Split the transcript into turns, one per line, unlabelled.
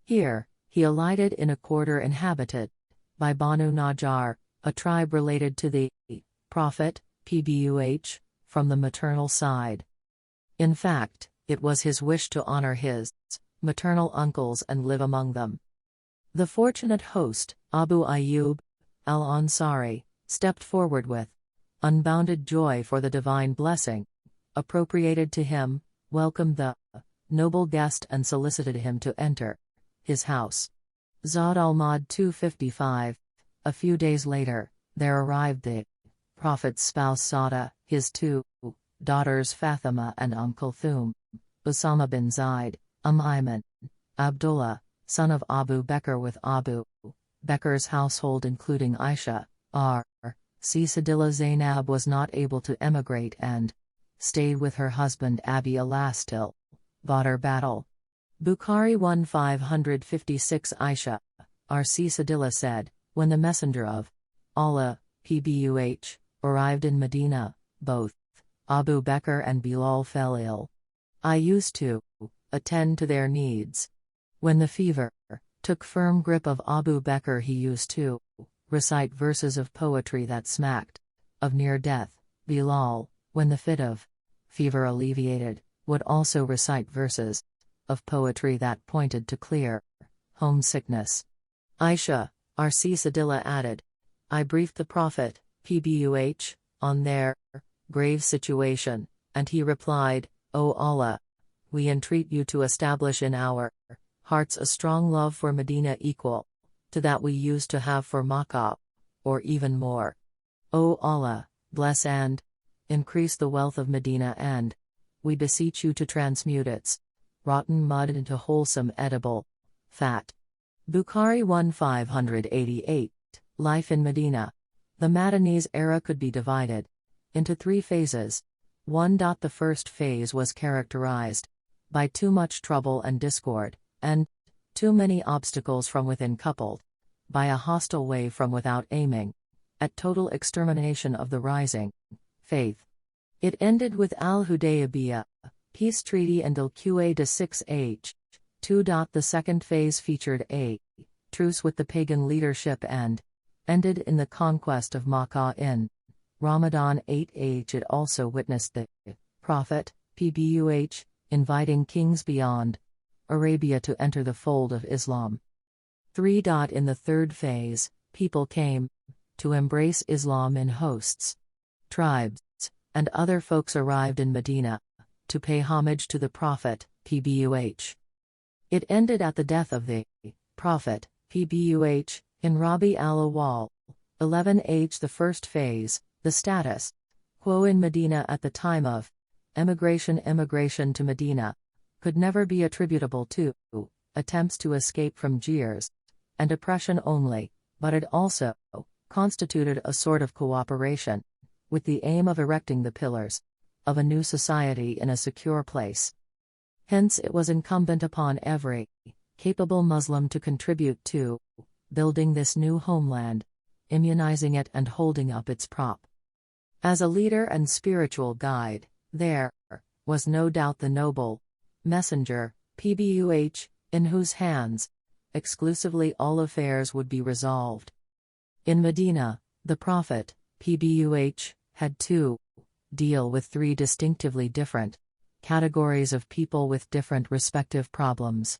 Here, he alighted in a quarter inhabited by Banu Najjar, a tribe related to the Prophet, PBUH, from the maternal side. In fact, it was his wish to honor his maternal uncles and live among them. The fortunate host, Abu Ayyub al-Ansari, stepped forward with unbounded joy for the divine blessing appropriated to him, welcomed the noble guest and solicited him to enter his house. Zad al-Mad 255. A few days later, there arrived the Prophet's spouse Sada, his two daughters Fatima and Kulthum, Usama bin Zaid, Ayman, Abdullah, son of Abu Bakr, with Abu Bakr's household including Aisha, Sadillah Zainab was not able to emigrate and stayed with her husband Abi Alas till Badr battle. Bukhari 1556. Aisha, Sadillah said, when the Messenger of Allah, PBUH, arrived in Medina, both Abu Bakr and Bilal fell ill. I used to attend to their needs. When the fever took firm grip of Abu Bakr, he used to recite verses of poetry that smacked of near death. Bilal, when the fit of fever alleviated, would also recite verses of poetry that pointed to clear homesickness. Aisha, Sadillah added, I briefed the Prophet, PBUH, on their grave situation, and he replied, O Allah, we entreat you to establish in our hearts a strong love for Medina equal to that we used to have for Makkah, or even more. O Allah, bless and increase the wealth of Medina, and we beseech you to transmute its rotten mud into wholesome edible fat. Bukhari 1588. Life in Medina. The Madanese era could be divided into three phases. 1. The first phase was characterized by too much trouble and discord, and too many obstacles from within, coupled by a hostile wave from without aiming at total extermination of the rising faith. It ended with Al-Hudaybiyah, peace treaty, and Al-Qaeda 6H. 2. The second phase featured a truce with the pagan leadership and ended in the conquest of Makkah in Ramadan 8H. It also witnessed the Prophet, PBUH, inviting kings beyond Arabia to enter the fold of Islam. 3. In the third phase, people came to embrace Islam in hosts. Tribes and other folks arrived in Medina to pay homage to the Prophet, PBUH. It ended at the death of the Prophet, PBUH, in Rabi al-Awwal 11H. The first phase, the status quo in Medina at the time of emigration to Medina, could never be attributable to attempts to escape from jeers and oppression only, but it also constituted a sort of cooperation with the aim of erecting the pillars of a new society in a secure place. Hence it was incumbent upon every capable Muslim to contribute to building this new homeland, immunizing it and holding up its prop. As a leader and spiritual guide, there was no doubt the noble messenger, PBUH, in whose hands exclusively all affairs would be resolved. In Medina, the Prophet, PBUH, had to deal with three distinctively different categories of people with different respective problems.